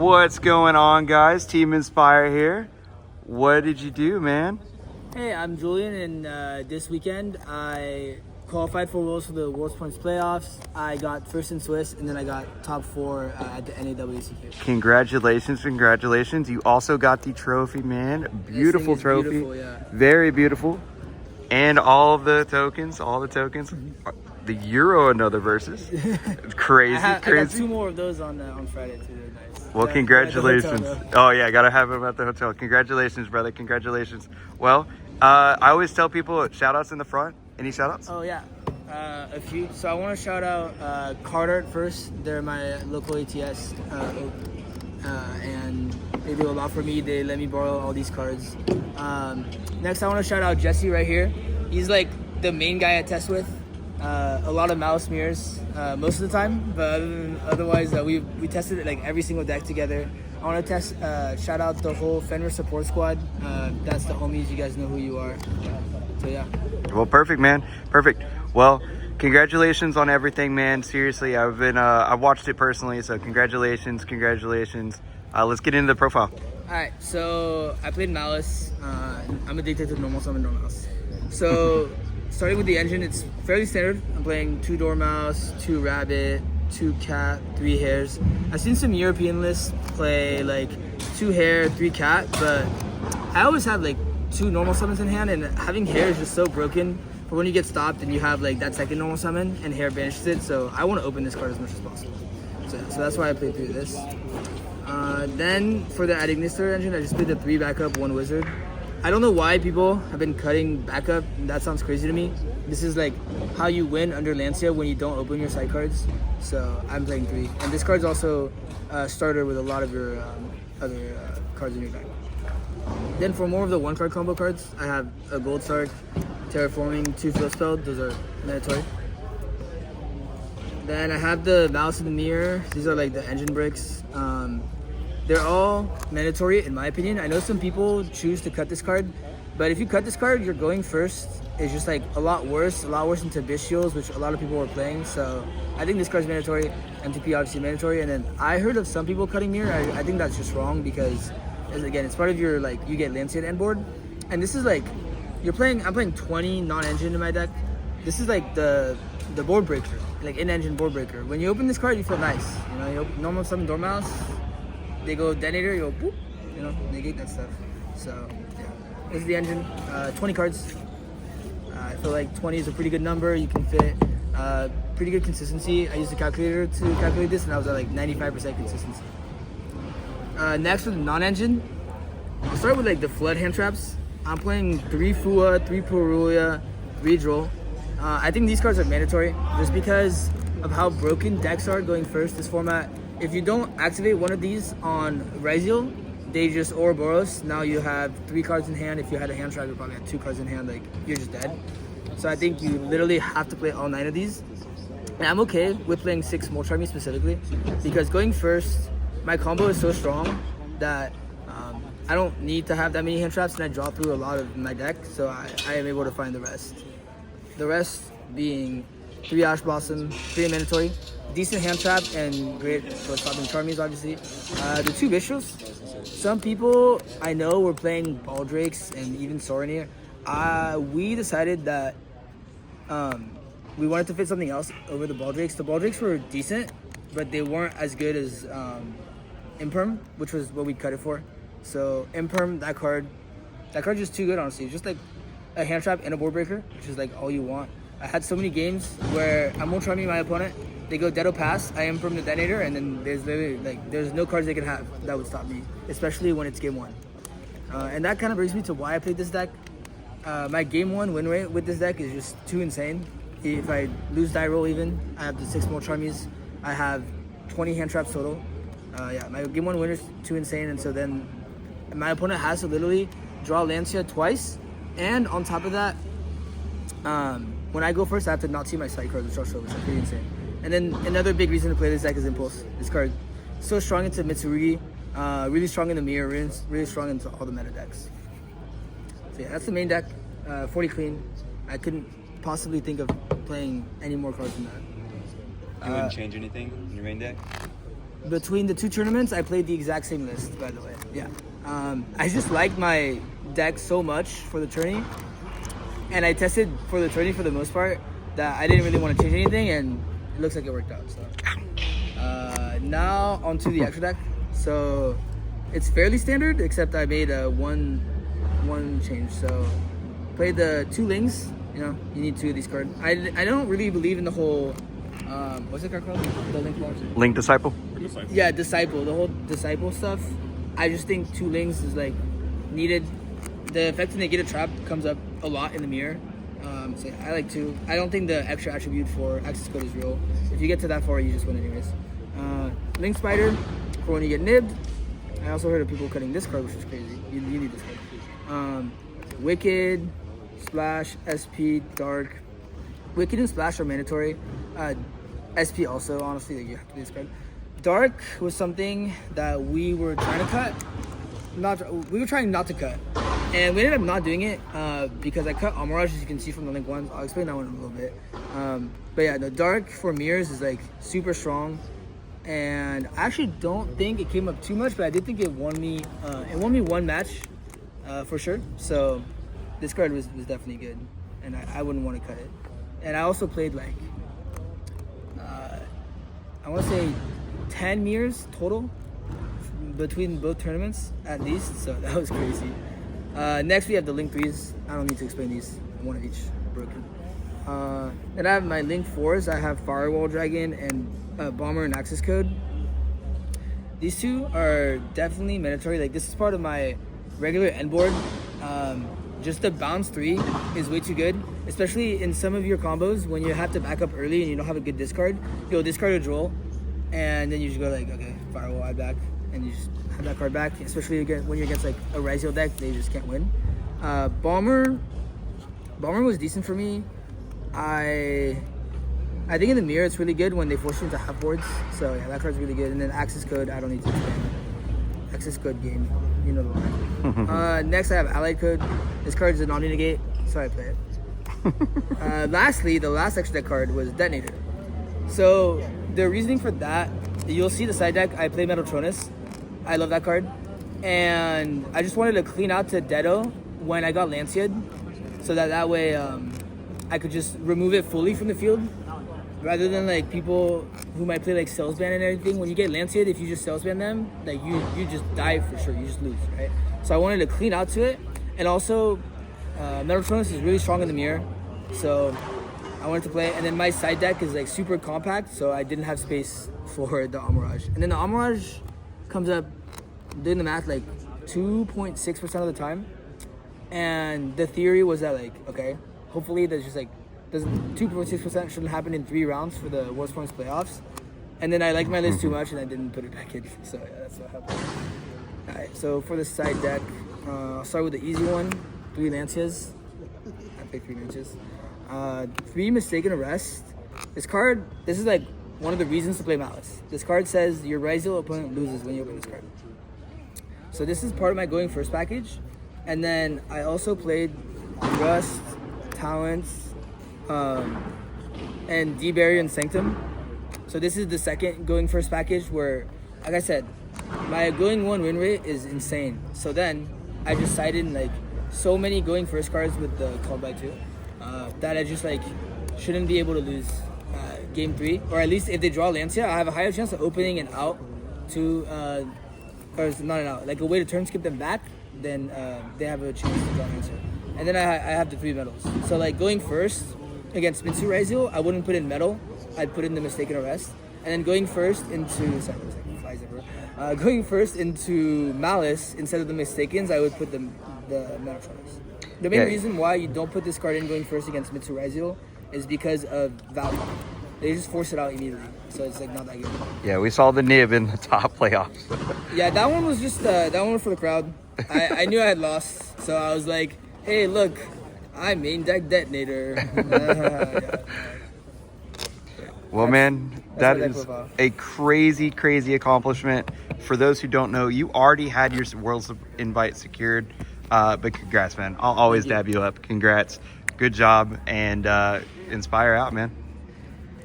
What's going on, guys? Team Inspire here. What did you do, man? Hey, I'm Julien, and this weekend I qualified for Worlds for the World Points playoffs. I got first in Swiss, and then I got top 4 at the NAWCQ. Congratulations. You also got the trophy, man. Beautiful trophy. Beautiful, yeah. Very beautiful. And all the tokens. The Euro another versus. It's crazy. I got 2 more of those on Friday, too. They're nice. Well, congratulations. Oh, yeah, gotta have them at the hotel. Congratulations, brother. Congratulations. Well, I always tell people shout outs in the front. Any shout outs? Oh, yeah. A few. So I want to shout out Carter first. They're my local ATS. And they do a lot for me. They let me borrow all these cards. Next, I want to shout out Jesse right here. He's like the main guy I test with. A lot of Malice mirrors most of the time, but otherwise we tested it like every single deck together. I want to shout out the whole Fenrir support squad. That's the homies. You guys know who you are. So yeah. Well, perfect, man. Perfect. Well, congratulations on everything, man. Seriously, I've watched it personally, so congratulations. Let's get into the profile. All right, so I played Malice. I'm addicted to normal summon Dormouse. So starting with the engine, it's fairly standard. I'm playing 2 Dormouse, 2 Rabbit, 2 Cat, 3 Hares. I've seen some European lists play like 2 Hare, 3 Cat, but I always have like 2 normal summons in hand, and having Hare is just so broken for when you get stopped and you have like that second normal summon and Hare banishes it. So I want to open this card as much as possible. So that's why I played through this. Then for the Ad Ignister engine, I just played the 3 backup, 1 wizard. I don't know why people have been cutting backup. That sounds crazy to me. This is like how you win under Lancia when you don't open your side cards. So I'm playing 3. And this card's also a starter with a lot of your other cards in your deck. Then for more of the 1-card combo cards, I have a Gold Sark, Terraforming, 2 Field Spell. Those are mandatory. Then I have the Malice in the Mirror. These are like the engine bricks. They're all mandatory in my opinion. I know some people choose to cut this card, but if you cut this card, you're going first. It's just like a lot worse into Bestials, which a lot of people were playing. So I think this card's mandatory. MTP obviously mandatory. And then I heard of some people cutting Mirror. I think that's just wrong because, again, it's part of your like you get Lancia end board, and this is like I'm playing 20 non-engine in my deck. This is like the board breaker, like in-engine board breaker. When you open this card, you feel nice. You know, you open normal summon Dormouse. They go detonator, you go boop, you know, negate that stuff. So, yeah. This is the engine. 20 cards. I feel like 20 is a pretty good number. You can fit pretty good consistency. I used a calculator to calculate this, and I was at like 95% consistency. Next with the non-engine, I'll start with like the Flood hand traps. I'm playing 3 Fua, 3 Purulia, 3 Droll. I think these cards are mandatory just because of how broken decks are going first this format. If you don't activate one of these on Ryziel, they just Ouroboros. Now you have 3 cards in hand. If you had a hand trap, you probably had 2 cards in hand. Like, you're just dead. So I think you literally have to play all 9 of these. And I'm okay with playing 6 Molcharmy specifically because going first, my combo is so strong that I don't need to have that many hand traps, and I draw through a lot of my deck, so I am able to find the rest. The rest being 3 Ash Blossom, 3 mandatory, decent hand trap, and great for stopping Charmies, obviously. The 2 Bishos. Some people I know were playing Baldrakes and even Sorinir. We decided that we wanted to fit something else over the Baldrakes. The Baldrakes were decent, but they weren't as good as Imperm, which was what we cut it for. So Imperm, that card's just too good, honestly. It's just like a hand trap and a board breaker, which is like all you want. I had so many games where I'm Molcharming my opponent, they go Deado Pass, I Imperm the detonator, and then there's literally like there's no cards they can have that would stop me, especially when it's game 1. And that kind of brings me to why I played this deck. My game 1 win rate with this deck is just too insane. If I lose die roll even, I have the 6 Molcharmies, I have 20 hand traps total. Yeah, my game 1 win is too insane, and so then my opponent has to literally draw Lancia twice, and on top of that, when I go first, I have to not see my side cards, which I'll show, which is pretty insane. And then another big reason to play this deck is Impulse. This card so strong into Mitsurugi, really strong in the mirror, really strong into all the meta decks. So yeah, that's the main deck. 40 clean. I couldn't possibly think of playing any more cards than that. You wouldn't change anything in your main deck? between the 2 tournaments, I played the exact same list, by the way. Yeah. I just liked my deck so much for the tourney, and I tested for the tourney for the most part that I didn't really want to change anything, and it looks like it worked out. So now onto the extra deck. So it's fairly standard, except I made a one change. So played the 2 Lings. You know, you need 2 of these cards. I don't really believe in the whole what's the card called? The Link Launch? Link Disciple? Yeah, Disciple. The whole Disciple stuff. I just think 2 Lings is like needed. The effect when they get a trap comes up a lot in the mirror. So yeah, I like 2. I don't think the extra attribute for access code is real. If you get to that far, you just win anyways. Link Spider for when you get nibbed. I also heard of people cutting this card, which is crazy. You need this card. Wicked, Splash, SP, Dark. Wicked and Splash are mandatory. SP also, honestly, like you have to do this card. Dark was something that we were trying to cut. We were trying not to cut, and we ended up not doing it because I cut Amaraj, as you can see from the link ones. I'll explain that one in a little bit. But yeah, the Dark for mirrors is like super strong, and I actually don't think it came up too much, but I did think it won me. It won me 1 match for sure. So this card was definitely good, and I wouldn't want to cut it. And I also played like I want to say 10 mirrors total between both tournaments at least, so that was crazy. Next we have the Link 3s. I don't need to explain these, one of each broken. Then I have my Link 4s. I have Firewall Dragon and Bomber and Access Code. These 2 are definitely mandatory. Like this is part of my regular end board. Just the bounce 3 is way too good, especially in some of your combos when you have to back up early and you don't have a good discard. You'll discard a droll, and then you just go like, okay, Firewall, I back, and you just have that card back. Especially when you're against like a Ryzeal deck, they just can't win. Bomber was decent for me. I think in the mirror it's really good when they force you into half boards. So yeah, that card's really good. And then Access Code, I don't need to explain. Access Code game, you know the line. Next I have Allied Code. This card is a non-negate, so I play it. Lastly, the last extra deck card was Detonator. So the reasoning for that, you'll see the side deck, I play Metatronus. I love that card. And I just wanted to clean out to Dedo when I got Lanciad, so that way I could just remove it fully from the field, rather than like people who might play like Salesman and everything. When you get Lanciad, if you just Salesman them, like you just die for sure. You just lose, right? So I wanted to clean out to it, and also Metatronus is really strong in the mirror, so I wanted to play it. And then my side deck is like super compact, so I didn't have space for the Amaraj. And then the Amaraj comes up, doing the math, like 2.6% of the time. And the theory was that like, okay, hopefully there's just like, 2.6% shouldn't happen in 3 rounds for the World's Points playoffs. And then I liked my list too much and I didn't put it back in. So yeah, that's what happened. Alright, so for the side deck, I'll start with the easy one. 3 Lancias. I picked 3 Lancias. 3 Mistaken Arrest. This is like one of the reasons to play Malice. This card says your Ryzeal opponent loses when you open this card. So this is part of my going first package. And then I also played Rust, Talents, and D-Barrier and Sanctum. So this is the second going first package where, like I said, my going 1 win rate is insane. So then I just sided in like so many going first cards with the called by 2 that I just like shouldn't be able to lose game 3, or at least if they draw Lancia, I have a higher chance of opening an out to or not an out, like a way to turn skip them back, then they have a chance to draw Lancia. And then I have the 3 metals. So like going first against Mitsu Ryzeal, I wouldn't put in metal, I'd put in the Mistaken Arrest. And then going first into going first into Malice instead of the Mistakens, I would put the Metatronus. The main reason why you don't put this card in going first against Mitsu Ryzeal is because of value. They just force it out immediately, so it's like not that good. Yeah, we saw the nib in the top playoffs. Yeah, that one was just that one was for the crowd. I knew I had lost, so I was like, hey, look, I main deck Detonator. Well, man, that is a crazy, crazy accomplishment. For those who don't know, you already had your World's invite secured, but congrats, man. I'll always dab you up. Congrats. Good job, and inspire out, man.